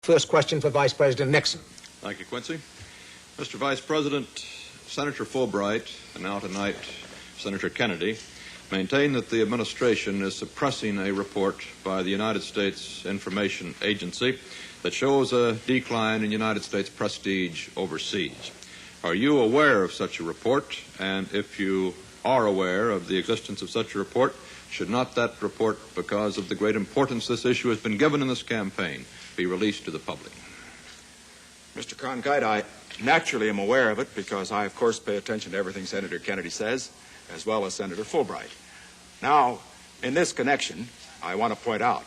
First question for Vice President Nixon. Thank you, Quincy. Mr. Vice President, Senator Fulbright and now tonight Senator Kennedy maintain that the administration is suppressing a report by the United States Information Agency that shows a decline in United States prestige overseas. Are you aware of such a report? And if you are aware of the existence of such a report, should not that report, because of the great importance this issue has been given in this campaign, be released to the public? Mr. Cronkite, I naturally am aware of it because I, of course, pay attention to everything Senator Kennedy says, as well as Senator Fulbright. Now, in this connection, I want to point out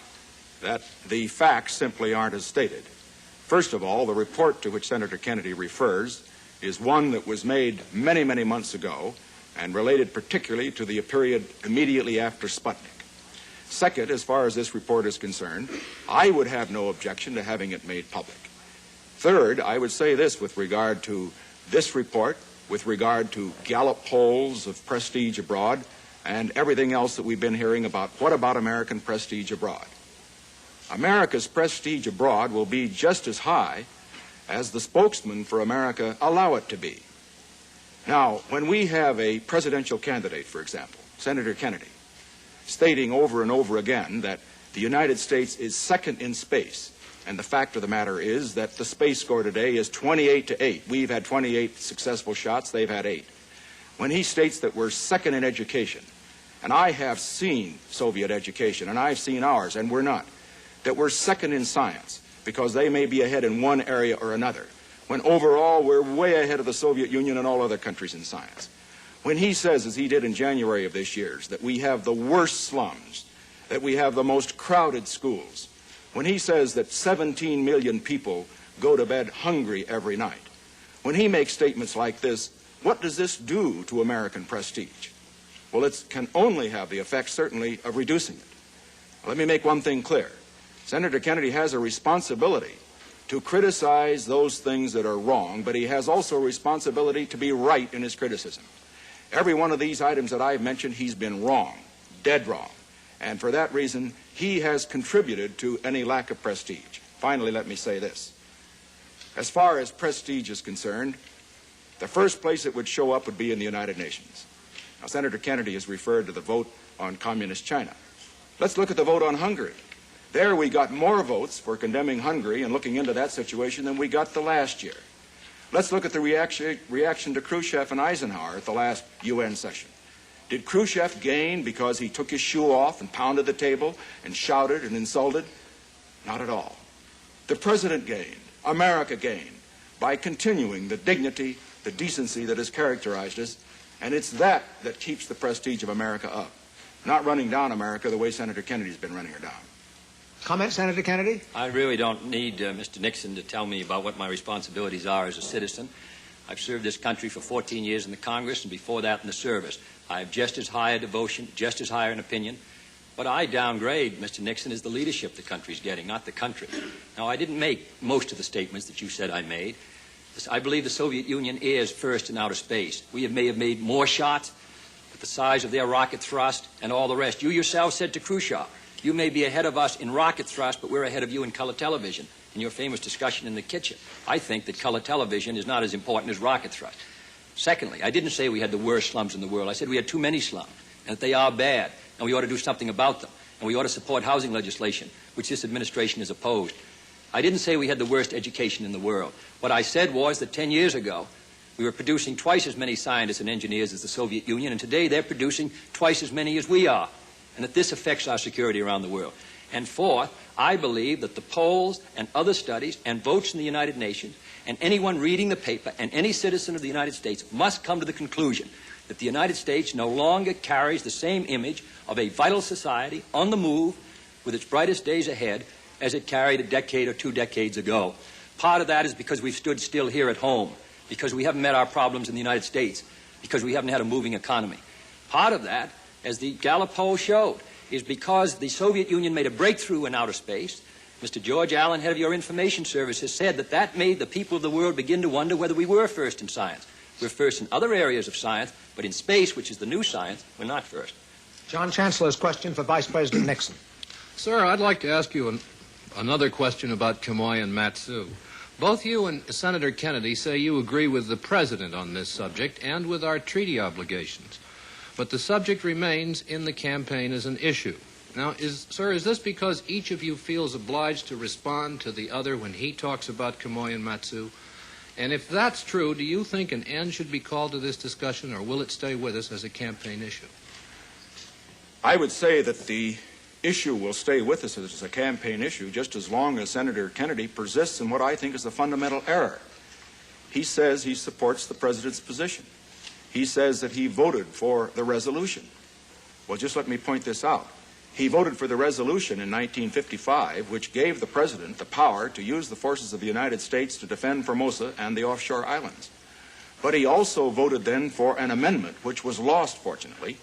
that the facts simply aren't as stated. First of all, the report to which Senator Kennedy refers is one that was made many, many months ago and related particularly to the period immediately after Sputnik. Second, as far as this report is concerned, I would have no objection to having it made public. Third, I would say this with regard to this report, with regard to Gallup polls of prestige abroad, and everything else that we've been hearing about. What about American prestige abroad? America's prestige abroad will be just as high as the spokesmen for America allow it to be. Now, when we have a presidential candidate, for example, Senator Kennedy, stating over and over again that the United States is second in space, and the fact of the matter is that the space score today is 28-8. We've had 28 successful shots, they've had 8. When he states that we're second in education, and I have seen Soviet education, and I've seen ours, and we're not, that we're second in science, because they may be ahead in one area or another, when overall we're way ahead of the Soviet Union and all other countries in science. When he says, as he did in January of this year, that we have the worst slums, that we have the most crowded schools, when he says that 17 million people go to bed hungry every night, when he makes statements like this, what does this do to American prestige? Well, it can only have the effect, certainly, of reducing it. Let me make one thing clear. Senator Kennedy has a responsibility to criticize those things that are wrong, but he has also a responsibility to be right in his criticism. Every one of these items that I've mentioned, he's been wrong, dead wrong. And for that reason, he has contributed to any lack of prestige. Finally, let me say this. As far as prestige is concerned, the first place it would show up would be in the United Nations. Now, Senator Kennedy has referred to the vote on communist China. Let's look at the vote on Hungary. There we got more votes for condemning Hungary and looking into that situation than we got the last year. Let's look at the reaction to Khrushchev and Eisenhower at the last UN session. Did Khrushchev gain because he took his shoe off and pounded the table and shouted and insulted? Not at all. The president gained, America gained, by continuing the dignity, the decency that has characterized us, and it's that that keeps the prestige of America up, not running down America the way Senator Kennedy's been running her down. Comment, Senator Kennedy? I really don't need Mr. Nixon to tell me about what my responsibilities are as a citizen. I've served this country for 14 years in the Congress and before that in the service. I have just as high a devotion, just as high an opinion. What I downgrade, Mr. Nixon, is the leadership the country's getting, not the country. Now, I didn't make most of the statements that you said I made. I believe the Soviet Union is first in outer space. We may have made more shots, but the size of their rocket thrust and all the rest. You yourself said to Khrushchev, you may be ahead of us in rocket thrust, but we're ahead of you in color television, in your famous discussion in the kitchen. I think that color television is not as important as rocket thrust. Secondly, I didn't say we had the worst slums in the world. I said we had too many slums, and that they are bad, and we ought to do something about them, and we ought to support housing legislation, which this administration has opposed. I didn't say we had the worst education in the world. What I said was that 10 years ago, we were producing twice as many scientists and engineers as the Soviet Union, and today they're producing twice as many as we are, and that this affects our security around the world. And fourth, I believe that the polls and other studies and votes in the United Nations and anyone reading the paper and any citizen of the United States must come to the conclusion that the United States no longer carries the same image of a vital society on the move with its brightest days ahead as it carried a decade or 2 decades ago. Part of that is because we've stood still here at home, because we haven't met our problems in the United States, because we haven't had a moving economy. Part of that, as the Gallup poll showed, is because the Soviet Union made a breakthrough in outer space. Mr. George Allen, head of your information service, has said that that made the people of the world begin to wonder whether we were first in science. We're first in other areas of science, but in space, which is the new science, we're not first. John Chancellor's question for Vice President Nixon. Sir, I'd like to ask you Another question about Quemoy and Matsu. Both you and Senator Kennedy say you agree with the President on this subject and with our treaty obligations. But the subject remains in the campaign as an issue. Now, sir, is this because each of you feels obliged to respond to the other when he talks about Quemoy and Matsu? And if that's true, do you think an end should be called to this discussion, or will it stay with us as a campaign issue? I would say that the issue will stay with us as a campaign issue just as long as Senator Kennedy persists in what I think is a fundamental error. He says he supports the President's position. He says that he voted for the resolution. Well, just let me point this out. He voted for the resolution in 1955, which gave the President the power to use the forces of the United States to defend Formosa and the offshore islands. But he also voted then for an amendment, which was lost, fortunately,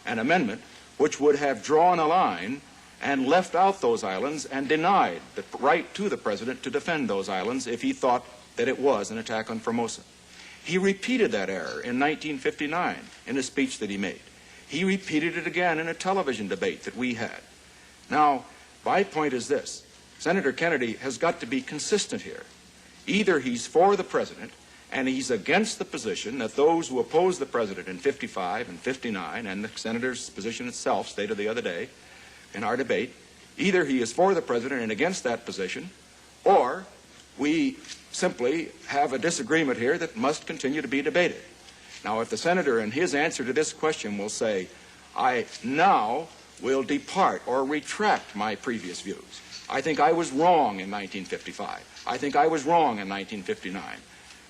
an amendment which would have drawn a line and left out those islands and denied the right to the President to defend those islands if he thought that it was an attack on Formosa. He repeated that error in 1959 in a speech that he made. He repeated it again in a television debate that we had. Now, my point is this. Senator Kennedy has got to be consistent here. Either he's for the President and he's against the position that those who oppose the President in 55 and 59, and the Senator's position itself stated the other day in our debate, either he is for the President and against that position, or we simply have a disagreement here that must continue to be debated. Now, if the Senator in his answer to this question will say, I now will depart or retract my previous views. I think I was wrong in 1955. I think I was wrong in 1959.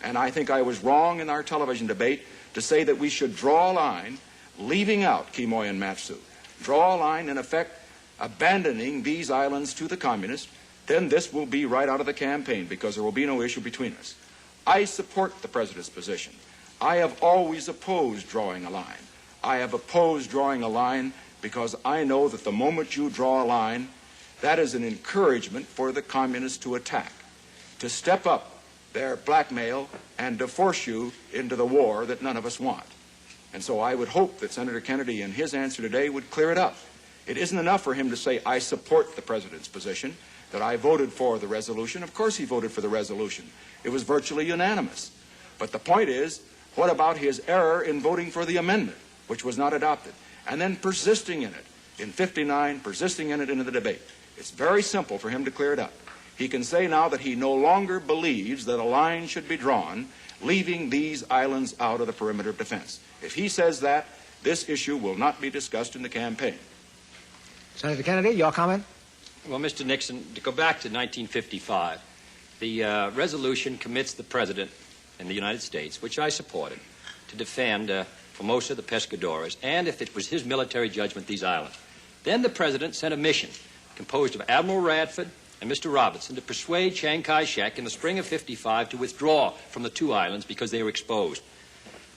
And I think I was wrong in our television debate to say that we should draw a line leaving out Quemoy and Matsu. Draw a line, in effect, abandoning these islands to the communists. Then this will be right out of the campaign because there will be no issue between us. I support the President's position. I have always opposed drawing a line. I have opposed drawing a line because I know that the moment you draw a line, that is an encouragement for the communists to attack, to step up their blackmail and to force you into the war that none of us want. And so I would hope that Senator Kennedy in his answer today would clear it up. It isn't enough for him to say, I support the President's position, that I voted for the resolution. Of course he voted for the resolution. It was virtually unanimous. But the point is, what about his error in voting for the amendment, which was not adopted, and then persisting in it in 59, persisting in it into the debate? It's very simple for him to clear it up. He can say now that he no longer believes that a line should be drawn, leaving these islands out of the perimeter of defense. If he says that, this issue will not be discussed in the campaign. Senator Kennedy, your comment? Well, Mr. Nixon, to go back to 1955, the resolution commits the President in the United States, which I supported, to defend Formosa, the Pescadores, and, if it was his military judgment, these islands. Then the President sent a mission composed of Admiral Radford and Mr. Robinson to persuade Chiang Kai-shek in the spring of 55 to withdraw from the two islands because they were exposed.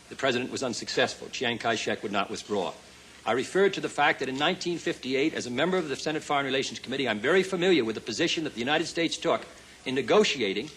The President was unsuccessful. Chiang Kai-shek would not withdraw. I referred to the fact that in 1958, as a member of the Senate Foreign Relations Committee, I'm very familiar with the position that the United States took in negotiating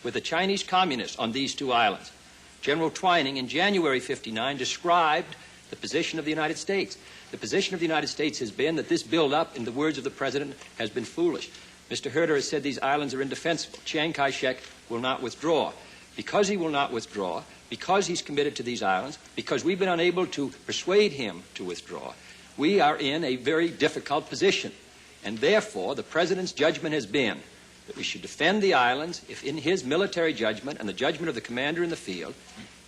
with the Chinese communists on these two islands. General Twining, in January 59, described the position of the United States. The position of the United States has been that this build-up, in the words of the President, has been foolish. Mr. Herter has said these islands are indefensible. Chiang Kai-shek will not withdraw. Because he will not withdraw, because he's committed to these islands, because we've been unable to persuade him to withdraw, we are in a very difficult position. And therefore, the President's judgment has been that we should defend the islands if, in his military judgment and the judgment of the commander in the field,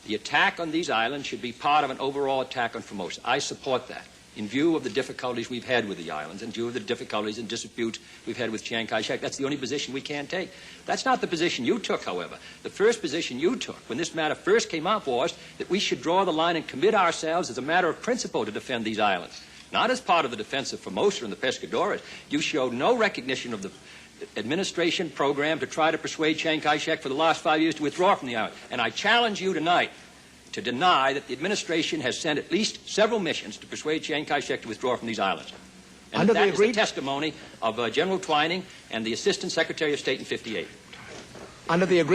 the attack on these islands should be part of an overall attack on Formosa. I support that, in view of the difficulties we've had with the islands, in view of the difficulties and disputes we've had with Chiang Kai-shek. That's the only position we can take. That's not the position you took, however. The first position you took when this matter first came up was that we should draw the line and commit ourselves as a matter of principle to defend these islands, not as part of the defense of Formosa and the Pescadores. You showed no recognition of the administration program to try to persuade Chiang Kai-shek for the last 5 years to withdraw from the island. And I challenge you tonight to deny that the administration has sent at least several missions to persuade Chiang Kai-shek to withdraw from these islands. And that is the testimony of General Twining and the Assistant Secretary of State in 58. Under the agreement